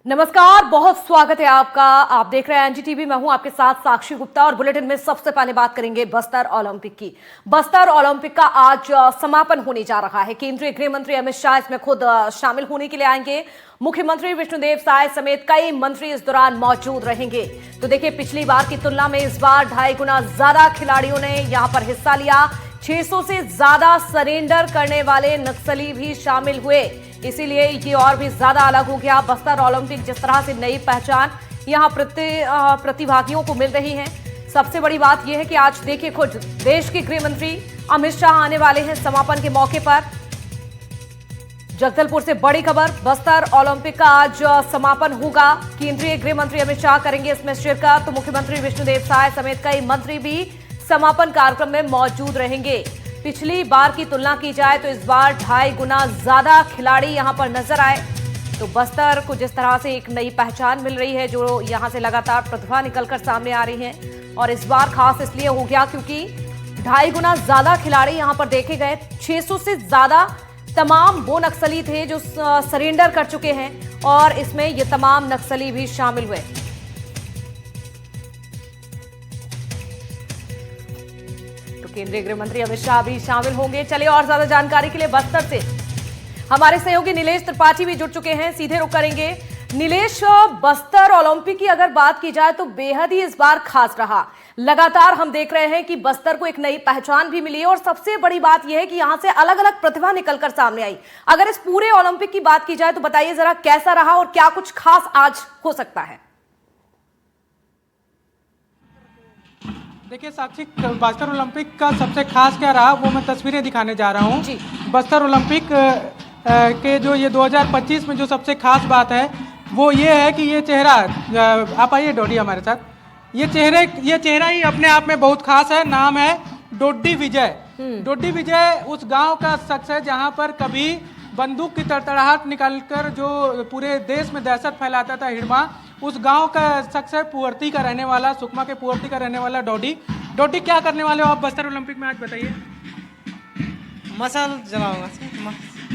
नमस्कार, बहुत स्वागत है आपका। आप देख रहे हैं एनडीटीवी। मैं हूं आपके साथ साक्षी गुप्ता और बुलेटिन में सबसे पहले बात करेंगे बस्तर ओलंपिक की। बस्तर ओलंपिक का आज समापन होने जा रहा है। केंद्रीय गृह मंत्री अमित शाह इसमें खुद शामिल होने के लिए आएंगे। मुख्यमंत्री विष्णुदेव साय समेत कई मंत्री इस दौरान मौजूद रहेंगे। तो देखिए, पिछली बार की तुलना में इस बार 2.5 गुना ज्यादा खिलाड़ियों ने यहां पर हिस्सा लिया। 600 से ज्यादा सरेंडर करने वाले नक्सली भी शामिल हुए, इसीलिए ये और भी ज्यादा अलग हो गया। बस्तर ओलंपिक जिस तरह से नई पहचान यहां प्रतिभागियों को मिल रही है। सबसे बड़ी बात यह है कि आज देखिए, खुद देश के गृह मंत्री अमित शाह आने वाले हैं समापन के मौके पर। जगदलपुर से बड़ी खबर, बस्तर ओलंपिक का आज समापन होगा। केंद्रीय गृह मंत्री अमित शाह करेंगे इसमें शिरकत। तो मुख्यमंत्री विष्णुदेव साय समेत कई मंत्री भी समापन कार्यक्रम में मौजूद रहेंगे। पिछली बार की तुलना की जाए तो इस बार 2.5 गुना ज्यादा खिलाड़ी यहां पर नजर आए। तो बस्तर को जिस तरह से एक नई पहचान मिल रही है, जो यहां से लगातार प्रतिभा निकलकर सामने आ रही है, और इस बार खास इसलिए हो गया क्योंकि 2.5 गुना ज्यादा खिलाड़ी यहां पर देखे गए। 600 से ज्यादा तमाम वो नक्सली थे जो सरेंडर कर चुके हैं, और इसमें ये तमाम नक्सली भी शामिल हुए। केंद्रीय गृह मंत्री अमित शाह भी शामिल होंगे। चलिए, और ज्यादा जानकारी के लिए बस्तर से हमारे सहयोगी नीलेश त्रिपाठी भी जुड़ चुके हैं। सीधे रुक करेंगे। नीलेश, बस्तर ओलंपिक की अगर बात की जाए तो बेहद ही इस बार खास रहा। लगातार हम देख रहे हैं कि बस्तर को एक नई पहचान भी मिली, और सबसे बड़ी बात यह है कि यहां से अलग अलग प्रतिभा निकलकर सामने आई। अगर इस पूरे ओलंपिक की बात की जाए तो बताइए जरा, कैसा रहा और क्या कुछ खास आज हो सकता है? देखिए साक्षी, बस्तर ओलंपिक का सबसे खास क्या रहा वो मैं तस्वीरें दिखाने जा रहा हूँ। बस्तर ओलंपिक के जो ये 2025 में जो सबसे खास बात है वो ये है कि ये चेहरा, आप आइए डोडी हमारे साथ। ये चेहरा ही अपने आप में बहुत खास है। नाम है डोडी विजय। डोडी विजय उस गांव का शख्स है जहां पर कभी बंदूक की तड़तड़ाहट निकालकर जो पूरे देश में दहशत फैलाता था हिड़मा, उस गांव का शख्स है। पुअर्ती का रहने वाला, सुकमा के पुअर्ती का रहने वाला डोडी। डोडी, क्या करने वाले हो आप बस्तर ओलंपिक में, आज बताइए। मसाल जलाऊंगा।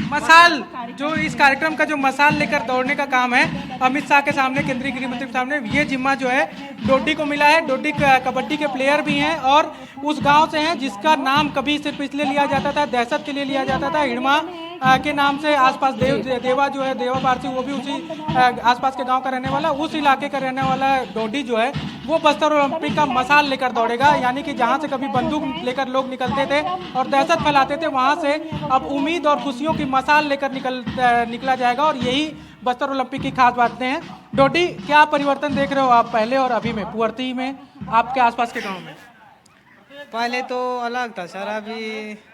मसाल, जो इस कार्यक्रम का जो मसाल लेकर दौड़ने का काम है अमित शाह के सामने, केंद्रीय गृह मंत्री के सामने, ये जिम्मा जो है डोडी को मिला है। डोडी कबड्डी के प्लेयर भी हैं और उस गांव से हैं जिसका नाम कभी सिर्फ इसलिए लिया जाता था, दहशत के लिए लिया जाता था, हिड़मा के नाम से। आसपास देवा जो है, देवा पारसी, वो भी उसी आसपास के गांव का रहने वाला, उस इलाके का रहने वाला डोडी जो है वो बस्तर ओलंपिक का मसाल लेकर दौड़ेगा। यानी कि जहां से कभी बंदूक लेकर लोग निकलते थे और दहशत फैलाते थे, वहां से अब उम्मीद और खुशियों की मसाल लेकर निकला जाएगा। और यही बस्तर ओलंपिक की खास बातें हैं। डोडी, क्या परिवर्तन देख रहे हो आप पहले और अभी में, पुअर्ती में, आपके आसपास के गाँव में? पहले तो अलग था सर, अभी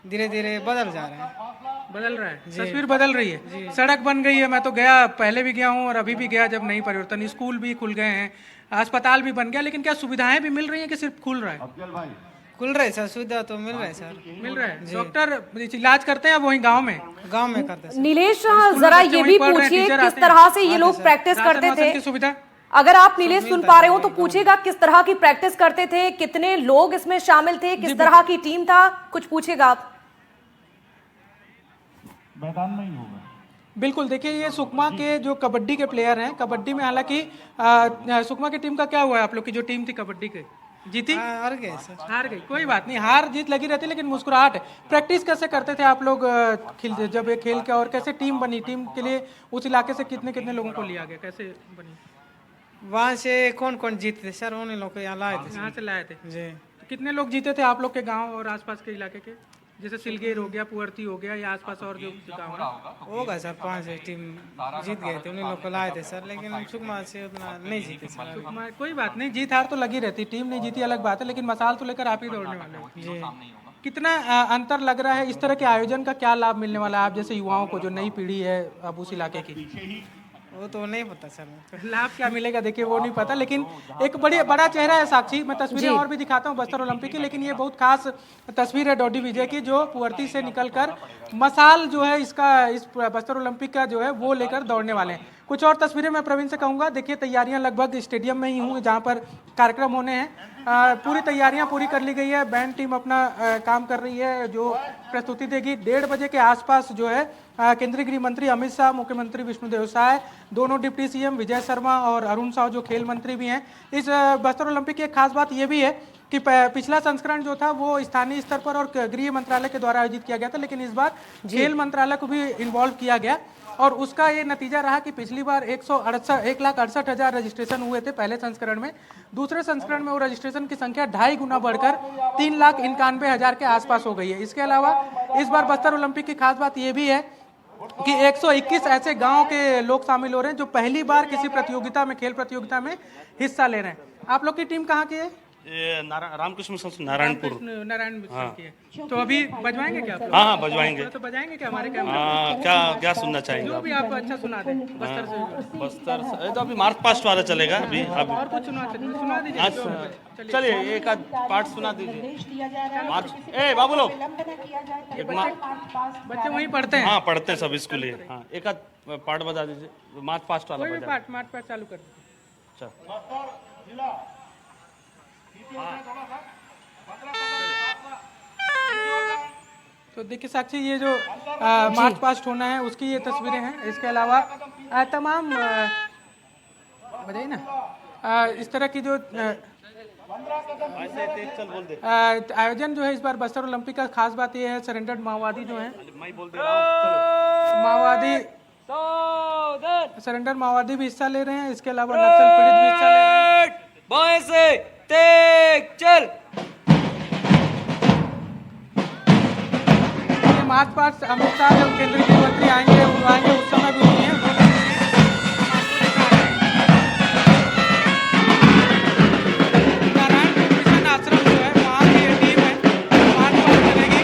धीरे धीरे बदल जा रहा है। बदल रहा है, तस्वीर बदल रही है। सड़क बन गई है, मैं तो गया, पहले भी गया हूँ और अभी भी गया जब नई परिवर्तन। स्कूल भी खुल गए हैं, अस्पताल भी बन गया, लेकिन क्या सुविधाएं भी मिल रही हैं कि सिर्फ खुल रहा है? खुल रहे सर, सुविधा तो मिल रहा है सर। मिल रहा है। डॉक्टर इलाज करते हैं वहीं गांव में करते हैं। नीलेश, जरा ये भी पूछिए किस तरह से ये लोग प्रैक्टिस करते थे। सुविधा, अगर आप नीलेश सुन पा रहे हो तो पूछेगा किस तरह की प्रैक्टिस करते थे, कितने लोग इसमें शामिल थे, किस तरह की टीम था, कुछ पूछेगा आप। मैदान में ही होगा। बिल्कुल। देखिए, ये सुकमा के जो कबड्डी के प्लेयर हैं, कबड्डी में हालांकि सुकमा की टीम का क्या हुआ है? आप लोग की जो टीम थी कबड्डी के, जीती? हार गए सर। हार गई, कोई बात नहीं, हार जीत लगी रहती, लेकिन मुस्कुराहट है। प्रैक्टिस कैसे करते थे आप लोग जब ये खेल के, और कैसे टीम बनी? टीम के लिए उस इलाके से कितने कितने लोगों को लिया गया, कैसे बनी? वहाँ से कौन कौन जीते थे सर? उन्हीं लोग को यहाँ लाए थे। यहाँ से लाए थे जी। तो कितने लोग जीते थे आप लोग के गांव और आसपास के इलाके के? जैसे सिलगेर हो गया, पुअर्ती हो गया, या आसपास और जो गाँव है? होगा सर, 5 टीम जीत गए थे, उन्हीं लोग को लाए थे सर, लेकिन सुकमा से उतना नहीं जीते सर। कोई बात नहीं, जीत हार तो लगी रहती, टीम नहीं जीती अलग बात है, लेकिन मसाल तो लेकर आप ही दौड़ने वाले हो। जी। कितना अंतर लग रहा है? इस तरह के आयोजन का क्या लाभ मिलने वाला है आप जैसे युवाओं को, जो नई पीढ़ी है अब उस इलाके की? वो तो नहीं पता सर। लाभ क्या मिलेगा देखिए वो नहीं पता, लेकिन एक बड़ा चेहरा है साक्षी। मैं तस्वीरें और भी दिखाता हूँ बस्तर ओलंपिक की, लेकिन ये बहुत खास तस्वीर है डोडी विजय की, जो पुअर्ती से निकलकर मसाल जो है इसका, इस बस्तर ओलंपिक का जो है वो लेकर दौड़ने वाले हैं। कुछ और तस्वीरें मैं प्रवीण से कहूँगा। देखिए तैयारियां लगभग स्टेडियम में ही हूँ जहाँ पर कार्यक्रम होने हैं। पूरी तैयारियां पूरी कर ली गई है। बैंड टीम अपना काम कर रही है जो प्रस्तुति देगी। 1:30 बजे के आसपास जो है केंद्रीय गृह मंत्री अमित शाह, मुख्यमंत्री विष्णुदेव साय, दोनों डिप्टी सीएम विजय शर्मा और अरुण साहू जो खेल मंत्री भी हैं। इस बस्तर ओलंपिक की एक खास बात यह भी है कि पिछला संस्करण जो था वो स्थानीय स्तर पर और गृह मंत्रालय के द्वारा आयोजित किया गया था, लेकिन इस बार खेल मंत्रालय को भी इन्वॉल्व किया गया और उसका ये नतीजा रहा कि पिछली बार 1,68,000 रजिस्ट्रेशन हुए थे पहले संस्करण में। दूसरे संस्करण में वो रजिस्ट्रेशन की संख्या 2.5 गुना बढ़कर 3,91,000 के आसपास हो गई है। इसके अलावा इस बार बस्तर ओलंपिक की खास बात ये भी है कि 121 ऐसे गांव के लोग शामिल हो रहे हैं जो पहली बार किसी प्रतियोगिता में, खेल प्रतियोगिता में हिस्सा ले रहे हैं। आप लोग की टीम कहाँ की है? ये रामकृष्ण मिशन नारायणपुर की है। तो अभी बजवाएंगे क्या आप लोग? हाँ बजवाएंगे। तो बजाएंगे क्या हमारे क्या सुनना चाहेंगे? जो भी आप अच्छा सुना दें बस्तर से। बस्तर से तो अभी मार्च पास्ट वाला चलेगा अभी और कुछ सुना दीजिए। चलिए एक आध पार्ट सुना दीजिए। मार्च बाबू लोग बच्चे वहीं पढ़ते हैं? हाँ पढ़ते हैं सब स्कूल ही। हाँ एक आध पार्ट बता दीजिए, मार्च पास्ट वाला पार्ट चालू कर दीजिए। तो देखिए साक्षी, ये जो मार्च पास्ट होना है उसकी ये तस्वीरें हैं। इसके अलावा तमाम बताइए ना इस तरह की जो आयोजन जो है इस बार बस्तर ओलंपिक का खास बात ये है, सरेंडर्ड माओवादी जो है, सरेंडर माओवादी भी हिस्सा ले रहे हैं। इसके अलावा नक्सल पीड़ित भी हिस्सा ले रहे हैं। बाएं से तेज चल। मार्च पास्ट अमित शाह जब केंद्रीय गृह मंत्री आएंगे उस समय भी हुई है। नारायणपुर मिशन आश्रम जो है वहाँ की ये टीम है, मार्च पास्ट करेगी।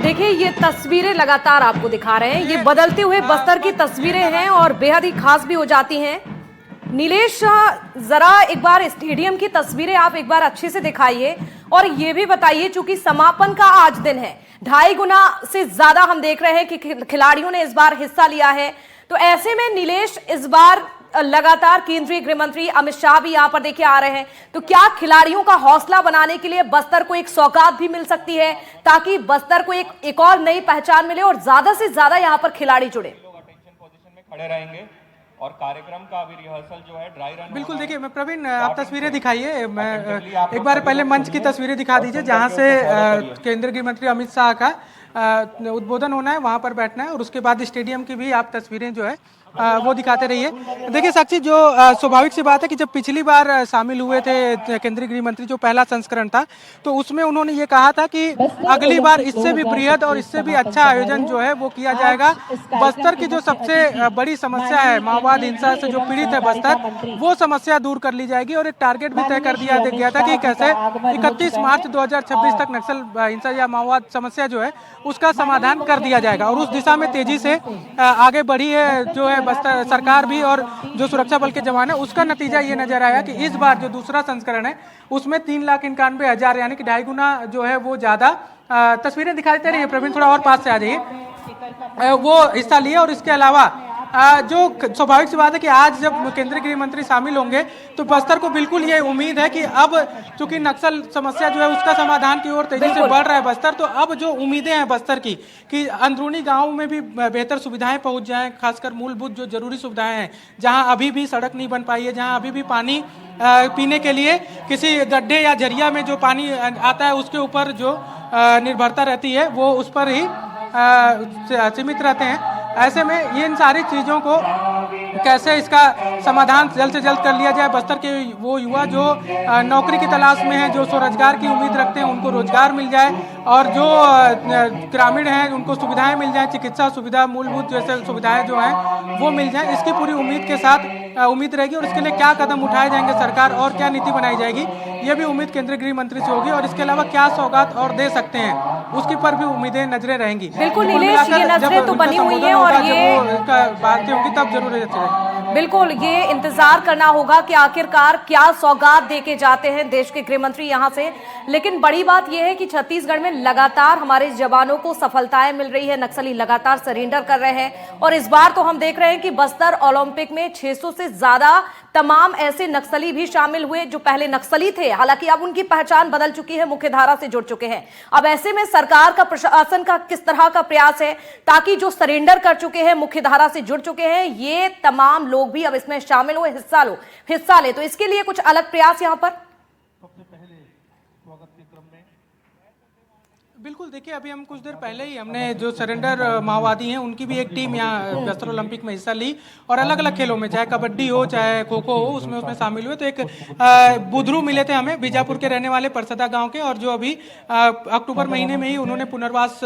देखिए ये तस्वीरें लगातार आपको दिखा रहे हैं, ये बदलते हुए बस्तर की तस्वीरें हैं और बेहद ही खास भी हो जाती हैं। नीलेश, जरा एक बार स्टेडियम की तस्वीरें आप एक बार अच्छे से दिखाइए और ये भी बताइए, चूंकि समापन का आज दिन है, 2.5 गुना से ज्यादा हम देख रहे हैं कि खिलाड़ियों ने इस बार हिस्सा लिया है। तो ऐसे में नीलेश, इस बार लगातार केंद्रीय गृह मंत्री अमित शाह भी यहां पर देखिए आ रहे हैं, तो क्या खिलाड़ियों का हौसला बनाने के लिए बस्तर को एक सौगात भी मिल सकती है ताकि बस्तर को एक और नई पहचान मिले और ज्यादा से ज्यादा यहां पर खिलाड़ी जुड़े? लोग अटेंशन पोजीशन में खड़े रहेंगे और कार्यक्रम का अभी रिहर्सल जो है ड्राई रन। बिल्कुल, देखिए मैं प्रवीण, आप तस्वीरें दिखाइए, मैं एक बार पहले मंच की तस्वीरें दिखा दीजिए जहां से केंद्रीय गृह मंत्री अमित शाह का उद्बोधन होना है, वहां पर बैठना है और उसके बाद स्टेडियम की भी आप तस्वीरें जो है वो दिखाते रहिए। देखिए साक्षी, जो स्वाभाविक सी बात है कि जब पिछली बार शामिल हुए थे केंद्रीय गृह मंत्री, जो पहला संस्करण था, तो उसमें उन्होंने ये कहा था कि अगली बार इससे भी बृहद और इससे भी अच्छा आयोजन जो है वो किया जाएगा। बस्तर की जो सबसे बड़ी समस्या है, माओवाद हिंसा से जो पीड़ित है बस्तर, वो समस्या दूर कर ली जाएगी और एक टारगेट भी तय कर दिया गया था कि कैसे 31 मार्च 2026 तक नक्सल हिंसा या माओवाद समस्या जो है उसका समाधान कर दिया जाएगा और उस दिशा में तेजी से आगे बढ़ी है जो है बस्तर सरकार भी और जो सुरक्षा बल के जवान है। उसका नतीजा ये नजर आया कि इस बार जो दूसरा संस्करण है उसमें 3,91,000 यानी कि 2.5 गुना जो है वो ज्यादा तस्वीरें दिखा देते रहिए। प्रवीण, थोड़ा और पास से आ जाइए, वो हिस्सा लिए। और इसके अलावा जो स्वाभाविक सी बात है कि आज जब केंद्रीय गृह मंत्री शामिल होंगे तो बस्तर को बिल्कुल ये उम्मीद है कि अब चूंकि नक्सल समस्या जो है उसका समाधान की ओर तेजी से बढ़ रहा है बस्तर, तो अब जो उम्मीदें हैं बस्तर की कि अंदरूनी गांवों में भी बेहतर सुविधाएं पहुंच जाएं, खासकर मूलभूत जो जरूरी सुविधाएं हैं, जहां अभी भी सड़क नहीं बन पाई है, जहां अभी भी पानी पीने के लिए किसी गड्ढे या झरिया में जो पानी आता है उसके ऊपर जो निर्भरता रहती है वो उस पर ही सीमित रहते हैं। ऐसे में इन सारी चीज़ों को कैसे इसका समाधान जल्द से जल्द कर लिया जाए, बस्तर के वो युवा जो नौकरी की तलाश में हैं, जो स्वरोजगार की उम्मीद रखते हैं, उनको रोजगार मिल जाए और जो ग्रामीण हैं उनको सुविधाएं मिल जाएं, चिकित्सा सुविधा, मूलभूत जैसे सुविधाएं जो हैं वो मिल जाएं, इसकी पूरी उम्मीद के साथ उम्मीद रहेगी। और इसके लिए क्या कदम उठाए जाएंगे सरकार और क्या नीति बनाई जाएगी, ये भी उम्मीद केंद्रीय गृह मंत्री से होगी। और इसके अलावा क्या सौगात और दे सकते हैं उसके पर भी उम्मीदें नजरें रहेंगी। बिल्कुल नीलेश, ये नजरें तो बनी हुई हैं और ये बातें होंगी तब जरूर रहेगी। बिल्कुल ये इंतजार करना होगा कि आखिरकार क्या सौगात देके जाते हैं देश के गृह मंत्री यहां से। लेकिन बड़ी बात यह है कि छत्तीसगढ़ में लगातार हमारे जवानों को सफलताएं मिल रही है, नक्सली लगातार सरेंडर कर रहे हैं। और इस बार तो हम देख रहे हैं कि बस्तर ओलंपिक में 600 से ज्यादा तमाम ऐसे नक्सली भी शामिल हुए जो पहले नक्सली थे, हालांकि अब उनकी पहचान बदल चुकी है, मुख्यधारा से जुड़ चुके हैं। अब ऐसे में सरकार का, प्रशासन का किस तरह का प्रयास है ताकि जो सरेंडर कर चुके हैं, मुख्यधारा से जुड़ चुके हैं, ये तमाम लोग भी अब इसमें शामिल हो, हिस्सा ले। तो इसके लिए कुछ अलग प्रयास यहां पर बिल्कुल। देखिए अभी हम कुछ देर पहले ही हमने जो सरेंडर माओवादी हैं उनकी भी एक टीम यहाँ बस्तर ओलंपिक में हिस्सा ली और अलग अलग खेलों में, चाहे कबड्डी हो चाहे खो खो हो, उसमें शामिल हुए। तो एक बुधरू मिले थे हमें, बीजापुर के रहने वाले परसदा गांव के, और जो अभी अक्टूबर महीने में ही उन्होंने पुनर्वास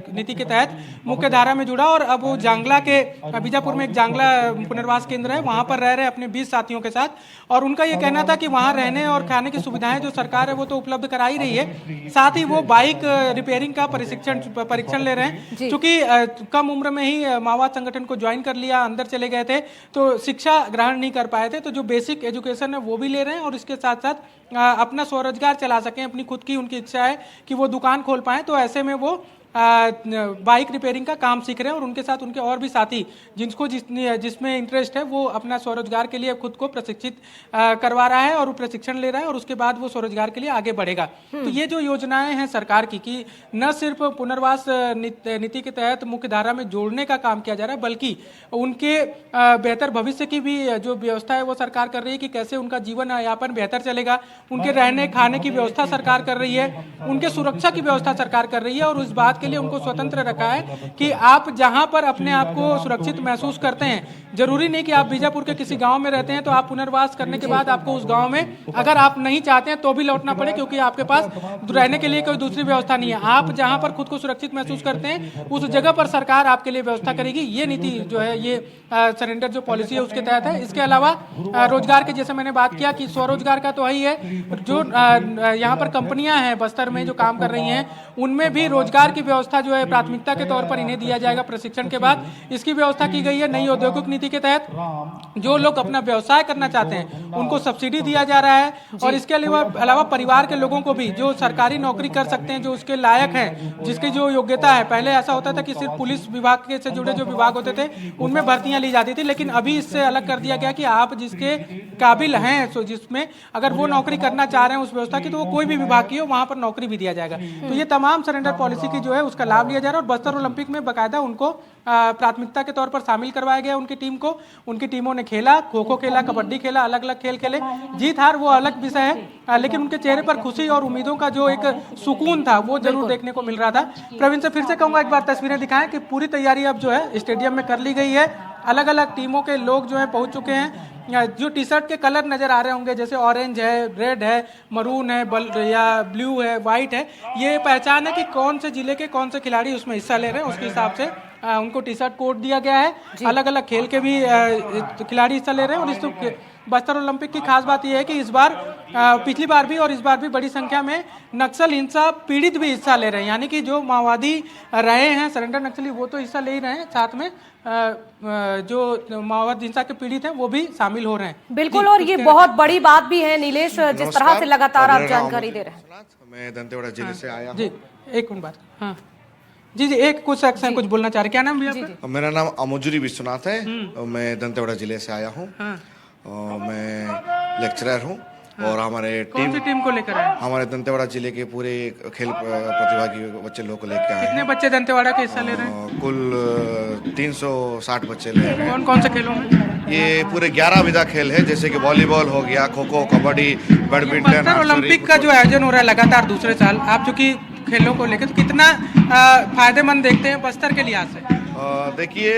नीति के तहत मुख्य धारा में जुड़ा। और अब वो जांगला के, बीजापुर में एक जांगला पुनर्वास केंद्र है, वहां पर रह रहे अपने 20 साथियों के साथ। और उनका ये कहना था कि वहां रहने और खाने की सुविधाएं जो सरकार है वो तो उपलब्ध करा ही रही है, साथ ही वो बाइक रिपेयरिंग का परीक्षण ले रहे हैं। क्योंकि कम उम्र में ही माओवाद संगठन को ज्वाइन कर लिया, अंदर चले गए थे तो शिक्षा ग्रहण नहीं कर पाए थे, तो जो बेसिक एजुकेशन है वो भी ले रहे हैं और इसके साथ साथ अपना स्वरोजगार चला सकें, अपनी खुद की उनकी इच्छा है कि वो दुकान खोल पाएं। तो ऐसे में वो बाइक रिपेयरिंग का काम सीख रहे हैं और उनके साथ उनके और भी साथी जिनको जिसमें इंटरेस्ट है वो अपना स्वरोजगार के लिए खुद को प्रशिक्षित करवा रहा है और वो प्रशिक्षण ले रहा है और उसके बाद वो स्वरोजगार के लिए आगे बढ़ेगा। तो ये जो योजनाएं हैं सरकार की कि न सिर्फ पुनर्वास नीति के तहत मुख्य धारा में जोड़ने का काम किया जा रहा है, बल्कि उनके बेहतर भविष्य की भी जो व्यवस्था है वो सरकार कर रही है कि कैसे उनका जीवन यापन बेहतर चलेगा, उनके रहने खाने की व्यवस्था सरकार कर रही है, उनके सुरक्षा की व्यवस्था सरकार कर रही है। और उस बात के लिए उनको स्वतंत्र रखा है कि आप जहां पर अपने आप को सुरक्षित महसूस करते हैं, जरूरी नहीं कि आप बीजापुर के किसी गांव में रहते हैं तो आप पुनर्वास करने के बाद आपको उस गांव में अगर आप नहीं चाहते हैं तो भी लौटना पड़े, क्योंकि आपके पास रहने के लिए कोई दूसरी व्यवस्था नहीं है। आप जहां पर खुद को सुरक्षित महसूस करते हैं उस जगह पर सरकार आपके लिए व्यवस्था करेगी। ये नीति जो है, ये सरेंडर जो पॉलिसी है उसके तहत है। इसके अलावा रोजगार के, जैसे मैंने बात किया कि स्वरोजगार का तो ही है, जो यहाँ पर कंपनियां हैं बस्तर में जो काम कर रही हैं उनमें भी रोजगार की व्यवस्था जो है प्राथमिकता के तौर पर इन्हें दिया जाएगा प्रशिक्षण के बाद। इसकी व्यवस्था की गई है नई औद्योगिक नीति के तहत। जो लोग अपना व्यवसाय करना चाहते हैं उनको सब्सिडी दिया जा रहा है और इसके अलावा परिवार के लोगों को भी जो सरकारी नौकरी कर सकते हैं, जो उसके लायक हैं, जिसकी जो योग्यता है। पहले ऐसा होता था कि सिर्फ पुलिस विभाग के से जुड़े जो विभाग होते थे उनमें भर्तियां ली जाती थी, लेकिन अभी इससे अलग कर दिया गया कि आप जिसके काबिल हैं, तो जिसमें अगर वो नौकरी करना चाह रहे हैं उस व्यवस्था की, तो वो कोई भी विभाग की हो वहां पर नौकरी भी दिया जाएगा। तो ये तमाम सरेंडर पॉलिसी की जो है उसका लाभ लिया जा रहा है। और बस्तर ओलंपिक में बाकायदा उनको प्राथमिकता के तौर पर शामिल करवाया गया उनकी टीम को। उनकी टीमों ने खेला, खो खो खेला, कबड्डी खेला, अलग अलग खेल खेले। जीत हार वो अलग विषय है, लेकिन उनके चेहरे पर खुशी और उम्मीदों का जो एक सुकून था वो जरूर देखने को मिल रहा था। प्रवीण से फिर से कहूंगा एक बार तस्वीरें दिखाएं कि पूरी तैयारी अब जो है स्टेडियम में कर ली गई है। अलग अलग टीमों के लोग जो है पहुंच चुके हैं। जो टी शर्ट के कलर नजर आ रहे होंगे, जैसे ऑरेंज है, रेड है, मरून है या ब्लू है, व्हाइट है, ये पहचान है कि कौन से जिले के कौन से खिलाड़ी उसमें हिस्सा ले रहे हैं। उसके हिसाब से उनको टी शर्ट कोड दिया गया है। अलग अलग खेल के भी खिलाड़ी हिस्सा ले रहे हैं। और इस बस्तर ओलंपिक की खास बात यह है कि इस बार, पिछली बार भी और इस बार भी बड़ी संख्या में नक्सल हिंसा पीड़ित भी हिस्सा ले रहे हैं। यानी कि जो माओवादी रहे हैं, सरेंडर नक्सली, वो तो हिस्सा ले ही रहे हैं, साथ में जो माओवादी हिंसा के पीड़ित हैं वो भी शामिल हो रहे हैं। बिल्कुल, और ये बहुत बड़ी बात भी है नीलेश, जिस तरह से लगातार आप जानकारी दे रहे हैं। मैं दंतेवाड़ा जिले से आया हूं। जी एक मिनट बात। हाँ जी जी, एक कुछ शख्स हैं कुछ बोलना चाह रहे, क्या नाम भैया आपका? मेरा नाम अमोजुरी विश्वनाथ है। मैं दंतेवाड़ा जिले से आया हूँ। मैं लेक्चरर हूँ और हमारे कौन सी टीम को लेकर आए? हमारे दंतेवाड़ा जिले के पूरे खेल प्रतिभा के बच्चे लोग को लेकर आए। कितने बच्चे दंतेवाड़ा के हिस्सा ले रहे हैं? कुल 360 बच्चे ले रहे हैं। कौन कौन से खेलों में? ये पूरे 11 विधा खेल है, जैसे कि वॉलीबॉल हो गया, खो खो, कबड्डी, बैडमिंटन। बस्तर ओलंपिक का जो आयोजन हो रहा है लगातार दूसरे साल, आप चूंकि खेलों को लेकर, तो कितना फायदेमंद देखते हैं बस्तर के लिहाज से? देखिए,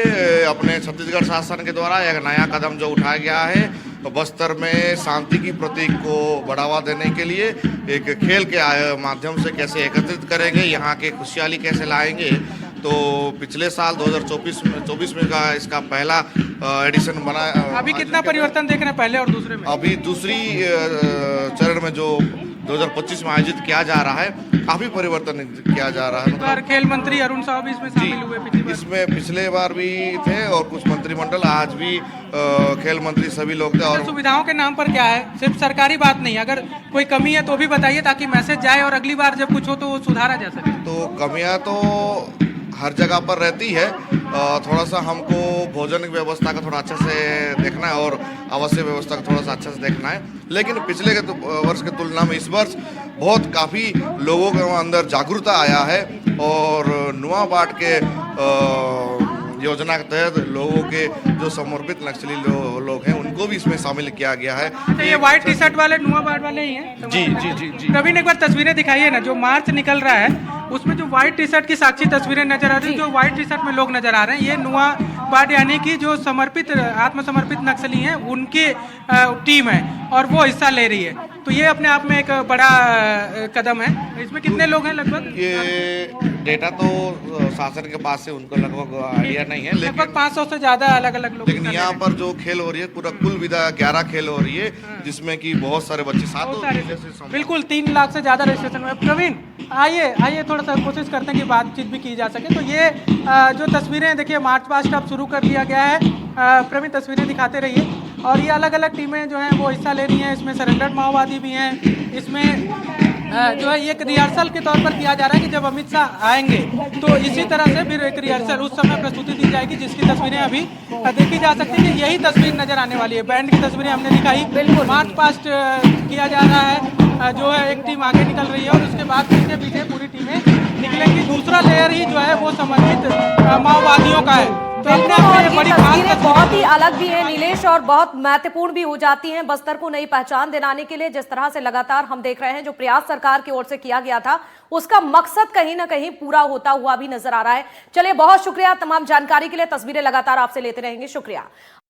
अपने छत्तीसगढ़ शासन के द्वारा एक नया कदम जो उठाया गया है, बस्तर में शांति की प्रतीक को बढ़ावा देने के लिए एक खेल के माध्यम से कैसे एकत्रित करेंगे, यहाँ के खुशहाली कैसे लाएंगे। तो पिछले साल 2024 में का इसका पहला एडिशन बना। अभी कितना परिवर्तन देख रहे हैं पहले और दूसरे में? अभी दूसरी चरण में जो 2025 में आयोजित किया जा रहा है, काफी परिवर्तन किया जा रहा है। इस बार खेल मंत्री अरुण साहब भी इसमें शामिल हुए पिछली बार। इसमें पिछले बार भी थे और कुछ मंत्रिमंडल, आज भी खेल मंत्री सभी लोग थे। और सुविधाओं के नाम पर क्या है, सिर्फ सरकारी बात नहीं, अगर कोई कमी है तो भी बताइए ताकि मैसेज जाए और अगली बार जब कुछ हो तो वो सुधारा जा सके। तो कमियां तो हर जगह पर रहती है। थोड़ा सा हमको भोजन की व्यवस्था का थोड़ा अच्छे से देखना है और आवासीय व्यवस्था का थोड़ा सा अच्छे से देखना है। लेकिन पिछले के वर्ष की तुलना में इस वर्ष बहुत काफ़ी लोगों के अंदर जागरूकता आया है और नुआ बाट के योजना के तहत लोगों के जो समर्पित नक्सली लोग हैं उनको भी इसमें शामिल किया गया है। तो ये व्हाइट टी शर्ट वाले नुआ बाट वाले ही हैं? जी जी जी जी। प्रवीण, एक बार तस्वीरें दिखाइए ना, जो मार्च निकल रहा है उसमें जो व्हाइट टी शर्ट की साक्षी तस्वीरें नजर आ रही है, जो व्हाइट टी शर्ट में लोग नजर आ रहे हैं, ये नुआ बाट यानी कि जो समर्पित आत्मसमर्पित नक्सली हैं उनकी टीम है और वो हिस्सा ले रही है। तो ये अपने आप में एक बड़ा कदम है। इसमें कितने लोग हैं लगभग? ये डेटा तो शासन के पास से उनको लगभग आइडिया नहीं है, लेकिन लगभग 500 से ज्यादा अलग अलग लोग। लेकिन यहाँ पर जो खेल हो रही है पूरा कुल विदा 11 खेल हो रही है, जिसमें कि बहुत सारे बच्चे साथ। बिल्कुल 3 लाख से ज्यादा रजिस्ट्रेशन हुए। प्रवीण, आइए थोड़ा सा कोशिश करते हैं कि बातचीत भी की जा सके। तो ये जो तस्वीरें देखिए, मार्च पास्ट अब शुरू कर दिया गया है। प्रवीण, तस्वीरें दिखाते रहिए। और ये अलग अलग टीमें जो हैं वो हिस्सा ले रही हैं। इसमें सरेंडर्ड माओवादी भी हैं। इसमें जो है एक रिहर्सल के तौर पर किया जा रहा है कि जब अमित शाह आएंगे तो इसी तरह से फिर एक रिहर्सल उस समय प्रस्तुति दी जाएगी, जिसकी तस्वीरें अभी देखी जा सकती है। यही तस्वीर नजर आने वाली है। बैंड की तस्वीरें हमने दिखाई, मार्च पास्ट किया जा रहा है। जो है एक टीम आगे निकल रही है और उसके बाद पीछे पीछे पूरी टीमें निकलेंगी। दूसरा लेयर ही जो है वो समर्पित माओवादियों का है। तो अपने आप में बड़ी तस्वीरें बहुत ही अलग भी है नीलेश, और बहुत महत्वपूर्ण भी हो जाती हैं बस्तर को नई पहचान दिलाने के लिए। जिस तरह से लगातार हम देख रहे हैं जो प्रयास सरकार की ओर से किया गया था, उसका मकसद कहीं ना कहीं पूरा होता हुआ भी नजर आ रहा है। चलिए, बहुत शुक्रिया तमाम जानकारी के लिए। तस्वीरें लगातार आपसे लेते रहेंगे। शुक्रिया।